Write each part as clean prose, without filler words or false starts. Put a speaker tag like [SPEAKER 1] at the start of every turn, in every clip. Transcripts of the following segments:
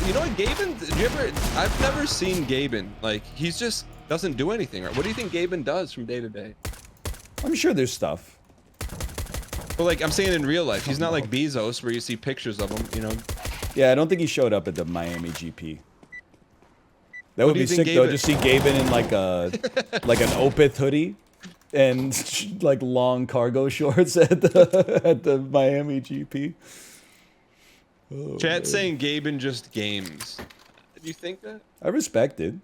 [SPEAKER 1] you know what, Gaben, I've never seen Gaben. Like, he's just doesn't do anything. What do you think Gaben does from day to day?
[SPEAKER 2] I'm sure there's stuff.
[SPEAKER 1] But like, I'm saying in real life, he's not like Bezos where you see pictures of him, you know?
[SPEAKER 2] Yeah, I don't think he showed up at the Miami GP. That would
[SPEAKER 1] do you
[SPEAKER 2] be
[SPEAKER 1] think
[SPEAKER 2] sick though,
[SPEAKER 1] Gaben-
[SPEAKER 2] just see Gaben in like a like an Opeth hoodie and like long cargo shorts at the Miami GP. Oh,
[SPEAKER 1] Chat
[SPEAKER 2] man.
[SPEAKER 1] saying Gaben just games. Do you think that?
[SPEAKER 2] I respect it.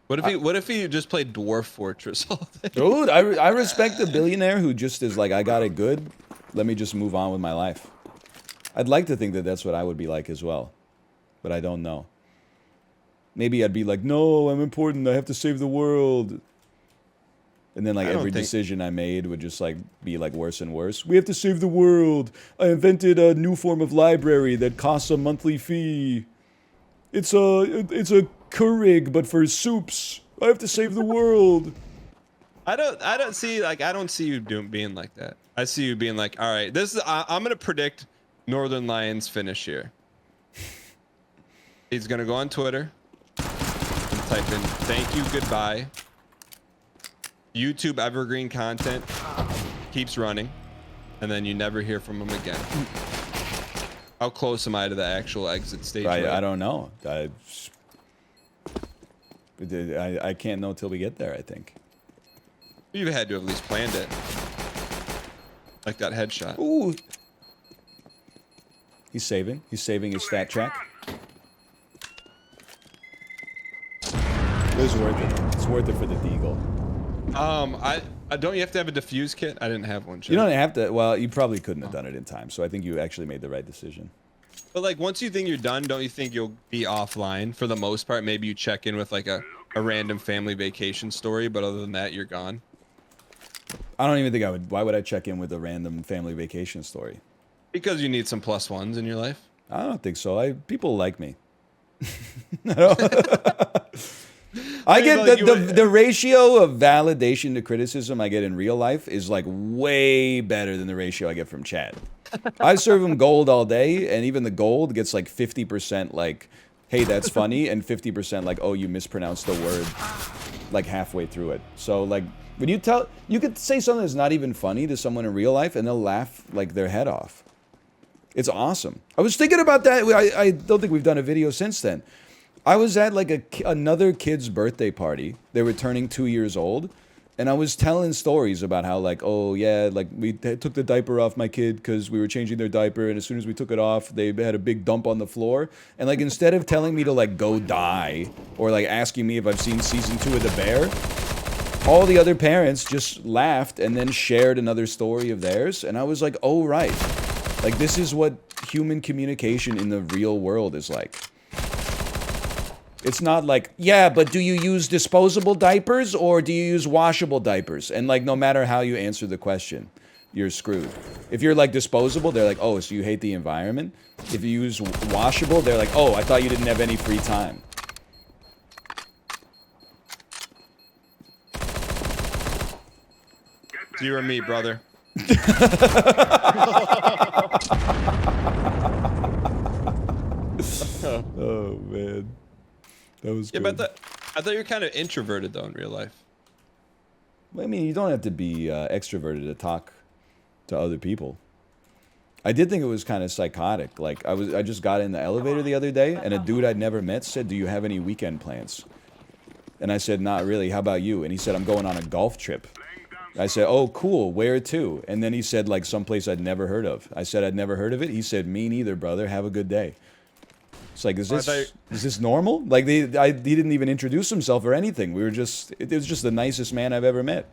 [SPEAKER 1] What if he just played Dwarf Fortress all day?
[SPEAKER 2] Dude, I respect a billionaire who just is like, I got it good. Let me just move on with my life. I'd like to think that that's what I would be like as well. But I don't know. Maybe I'd be like, no, I'm important. I have to save the world. And then like every decision I made would just like be like worse and worse. We have to save the world. I invented a new form of library that costs a monthly fee. It's a Keurig, but for soups. I have to save the world.
[SPEAKER 1] I don't see you being like that. I see you being like, all right, this is I'm gonna predict Northernlion's finish here. He's gonna go on Twitter and type in "thank you, goodbye." YouTube evergreen content keeps running, and then you never hear from him again. How close am I to the actual exit stage?
[SPEAKER 2] I don't know. I can't know till we get there, I think.
[SPEAKER 1] You've had to have at least planned it. Like that headshot.
[SPEAKER 2] Ooh. He's saving. He's saving his stat track. It was worth it. It's worth it for the deagle.
[SPEAKER 1] I don't you have to have a diffuse kit? I didn't have one.
[SPEAKER 2] You don't have to. Well, you probably couldn't have done it in time. So I think you actually made the right decision.
[SPEAKER 1] But like once you think you're done, don't you think you'll be offline for the most part? Maybe you check in with like a random family vacation story, but other than that, you're gone.
[SPEAKER 2] I don't even think I would. Why would I check in with a random family vacation story?
[SPEAKER 1] Because you need some plus ones in your life.
[SPEAKER 2] I don't think so. People like me. I get the ratio of validation to criticism I get in real life is like way better than the ratio I get from chat. I serve them gold all day, and even the gold gets like 50% like, hey, that's funny, and 50% like, oh, you mispronounced the word like halfway through it. So like when you could say something that's not even funny to someone in real life, and they'll laugh like their head off. It's awesome. I was thinking about that. I don't think we've done a video since then. I was at like another kid's birthday party. They were turning 2 years old. And I was telling stories about how like, oh yeah, like we took the diaper off my kid because we were changing their diaper. And as soon as we took it off, they had a big dump on the floor. And like, instead of telling me to like go die or like asking me if I've seen season 2 of The Bear, all the other parents just laughed and then shared another story of theirs. And I was like, oh, right. Like, this is what human communication in the real world is like. It's not like, yeah, but do you use disposable diapers or do you use washable diapers? And like, no matter how you answer the question, you're screwed. If you're like disposable, they're like, oh, so you hate the environment? If you use washable, they're like, oh, I thought you didn't have any free time.
[SPEAKER 1] It's you or me, brother.
[SPEAKER 2] Oh, man. That was good.
[SPEAKER 1] But I thought you were kind of introverted though in real life.
[SPEAKER 2] I mean, you don't have to be extroverted to talk to other people. I did think it was kind of psychotic. Like I just got in the elevator the other day, and a dude I'd never met said, "Do you have any weekend plans?" And I said, "Not really. How about you?" And he said, "I'm going on a golf trip." I said, "Oh, cool. Where to?" And then he said, like, someplace I'd never heard of. I said, "I'd never heard of it." He said, "Me neither, brother. Have a good day." It's like, is this normal? Like, he didn't even introduce himself or anything. It was just the nicest man I've ever met.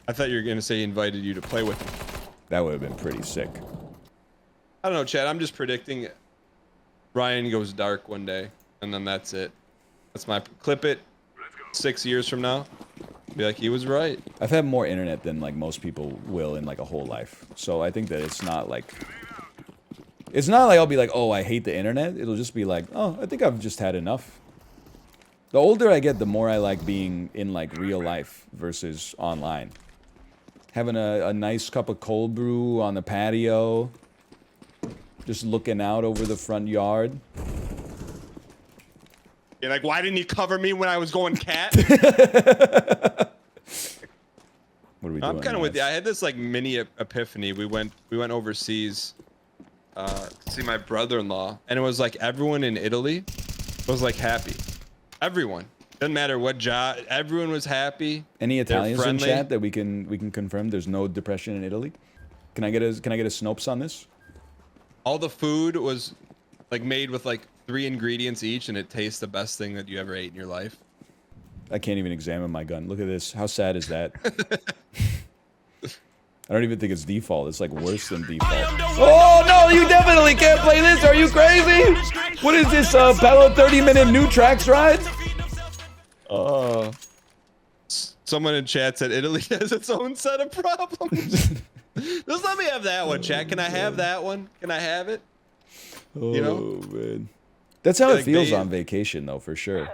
[SPEAKER 1] I thought you were gonna say he invited you to play with him.
[SPEAKER 2] That would have been pretty sick.
[SPEAKER 1] I don't know, Chad. I'm just predicting Ryan goes dark one day, and then that's it. That's my clip it. 6 years from now, be like, he was right.
[SPEAKER 2] I've had more internet than like most people will in like a whole life. So I think that it's not like I'll be like, oh, I hate the internet. It'll just be like, oh, I think I've just had enough. The older I get, the more I like being in like real life versus online. Having a nice cup of cold brew on the patio. Just looking out over the front yard.
[SPEAKER 1] You're like, why didn't you cover me when I was going cat?
[SPEAKER 2] What are we doing?
[SPEAKER 1] I'm kind of with you. I had this like mini epiphany. We went overseas to see my brother-in-law, and it was like everyone in Italy was like happy. Everyone. Doesn't matter what job. Everyone was happy.
[SPEAKER 2] Any Italians in chat that we can confirm there's no depression in Italy? Can I get a Snopes on this?
[SPEAKER 1] All the food was like made with like 3 ingredients each, and it tastes the best thing that you ever ate in your life.
[SPEAKER 2] I can't even examine my gun. Look at this. How sad is that? I don't even think it's default. It's like worse than default. Oh no, you definitely can't play this. Are you crazy? What is this, Pello 30-minute new tracks ride?
[SPEAKER 1] Someone in chat said Italy has its own set of problems. Just let me have that one, chat. Can I have that one? Can I have it?
[SPEAKER 2] Oh,
[SPEAKER 1] you know?
[SPEAKER 2] man. That's how it feels on vacation, though, for sure.